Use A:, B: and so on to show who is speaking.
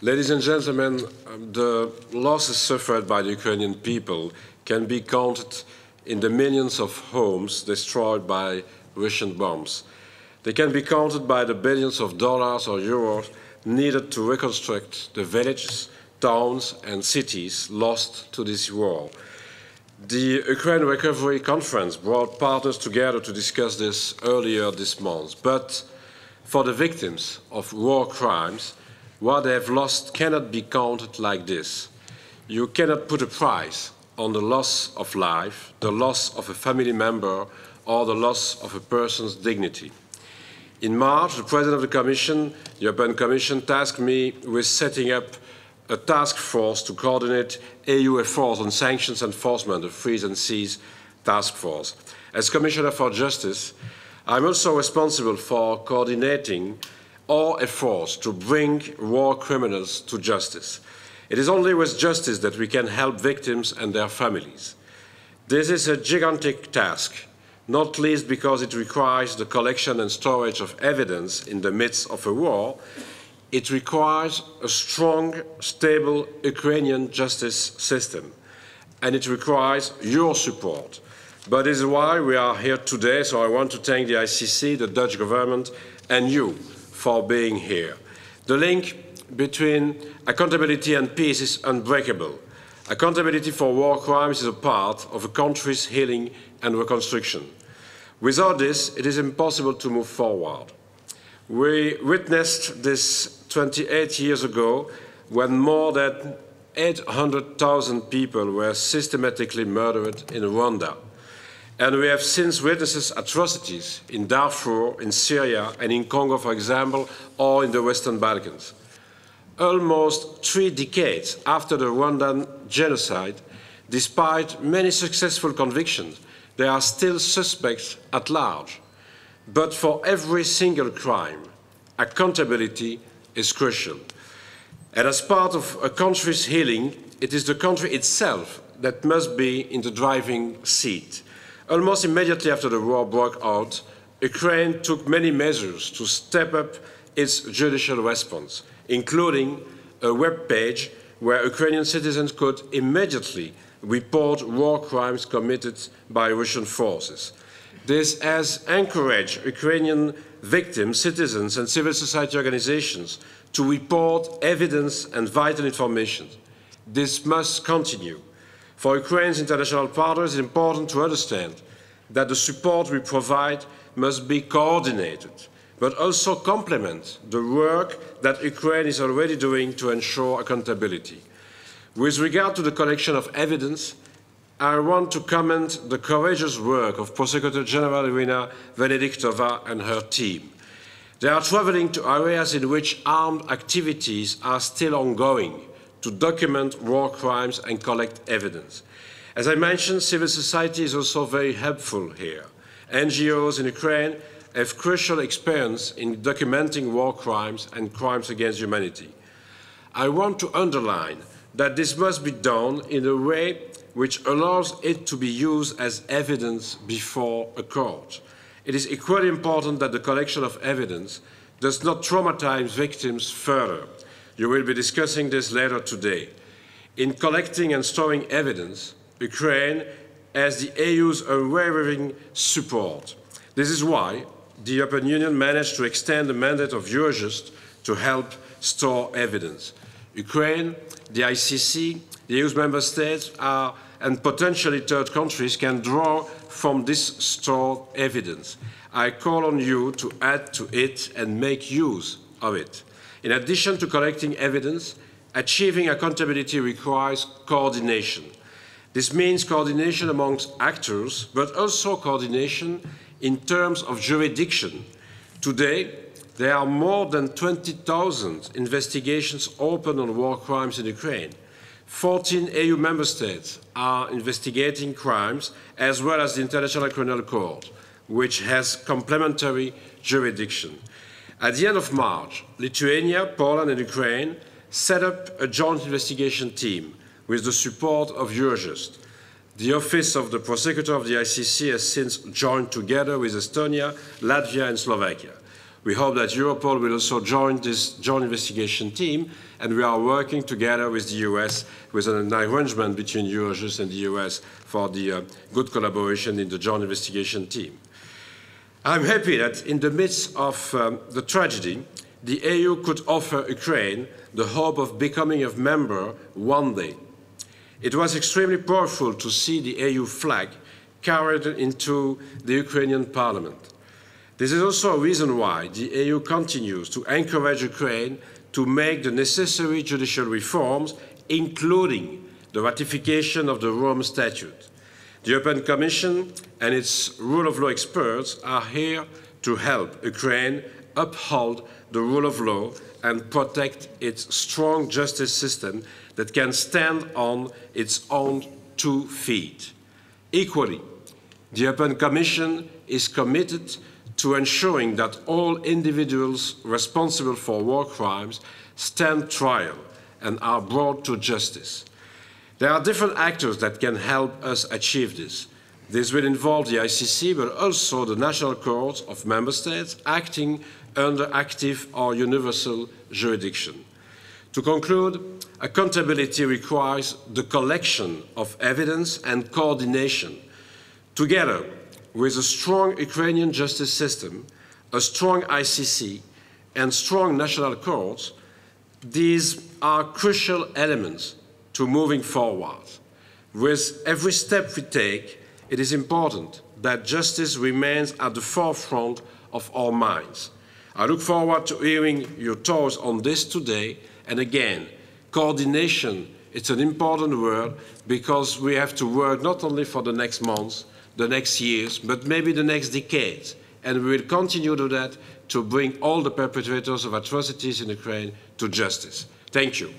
A: Ladies and gentlemen, the losses suffered by the Ukrainian people can be counted in the millions of homes destroyed by Russian bombs. They can be counted by the billions of dollars or euros needed to reconstruct the villages, towns and cities lost to this war. The Ukraine Recovery Conference brought partners together to discuss this earlier this month. But for the victims of war crimes, what they have lost cannot be counted like this. You cannot put a price on the loss of life, the loss of a family member, or the loss of a person's dignity. In March, the President of the Commission, the European Commission, tasked me with setting up a task force to coordinate EU efforts on sanctions enforcement, the Freeze and Seize Task Force. As Commissioner for Justice, I'm also responsible for coordinating all efforts to bring war criminals to justice. It is only with justice that we can help victims and their families. This is a gigantic task, not least because it requires the collection and storage of evidence in the midst of a war. It requires a strong, stable Ukrainian justice system, and it requires your support. But this is why we are here today, so I want to thank the ICC, the Dutch government, and you for being here. The link between accountability and peace is unbreakable. Accountability for war crimes is a part of a country's healing and reconstruction. Without this, it is impossible to move forward. We witnessed this 28 years ago when more than 800,000 people were systematically murdered in Rwanda. And we have since witnessed atrocities in Darfur, in Syria, and in Congo, for example, or in the Western Balkans. Almost 3 decades after the Rwandan genocide, despite many successful convictions, there are still suspects at large. But for every single crime, accountability is crucial. And as part of a country's healing, it is the country itself that must be in the driving seat. Almost immediately after the war broke out, Ukraine took many measures to step up its judicial response, including a web page where Ukrainian citizens could immediately report war crimes committed by Russian forces. This has encouraged Ukrainian victims, citizens and civil society organizations to report evidence and vital information. This must continue. For Ukraine's international partners, it is important to understand that the support we provide must be coordinated, but also complement the work that Ukraine is already doing to ensure accountability. With regard to the collection of evidence, I want to commend the courageous work of Prosecutor-General Irina Venediktova and her team. They are traveling to areas in which armed activities are still ongoing to document war crimes and collect evidence. As I mentioned, civil society is also very helpful here. NGOs in Ukraine have crucial experience in documenting war crimes and crimes against humanity. I want to underline that this must be done in a way which allows it to be used as evidence before a court. It is equally important that the collection of evidence does not traumatize victims further. You will be discussing this later today. In collecting and storing evidence, Ukraine has the EU's unwavering support. This is why the European Union managed to extend the mandate of Eurojust to help store evidence. Ukraine, the ICC, the EU's member states and potentially third countries can draw from this stored evidence. I call on you to add to it and make use of it. In addition to collecting evidence, achieving accountability requires coordination. This means coordination amongst actors, but also coordination in terms of jurisdiction. Today, there are more than 20,000 investigations open on war crimes in Ukraine. 14 EU member states are investigating crimes, as well as the International Criminal Court, which has complementary jurisdiction. At the end of March, Lithuania, Poland and Ukraine set up a joint investigation team with the support of Eurojust. The Office of the Prosecutor of the ICC has since joined together with Estonia, Latvia and Slovakia. We hope that Europol will also join this joint investigation team, and we are working together with the US with an arrangement between Eurojust and the US for the good collaboration in the joint investigation team. I'm happy that in the midst of the tragedy, the EU could offer Ukraine the hope of becoming a member one day. It was extremely powerful to see the EU flag carried into the Ukrainian parliament. This is also a reason why the EU continues to encourage Ukraine to make the necessary judicial reforms, including the ratification of the Rome Statute. The European Commission and its rule of law experts are here to help Ukraine uphold the rule of law and protect its strong justice system that can stand on its own 2 feet. Equally, the European Commission is committed to ensuring that all individuals responsible for war crimes stand trial and are brought to justice. There are different actors that can help us achieve this. This will involve the ICC, but also the national courts of member states acting under active or universal jurisdiction. To conclude, accountability requires the collection of evidence and coordination. Together with a strong Ukrainian justice system, a strong ICC, and strong national courts, these are crucial elements to moving forward. With every step we take, it is important that justice remains at the forefront of our minds. I look forward to hearing your thoughts on this today, and again, coordination, it's an important word because we have to work not only for the next months, the next years, but maybe the next decades. And we will continue to do that to bring all the perpetrators of atrocities in Ukraine to justice. Thank you.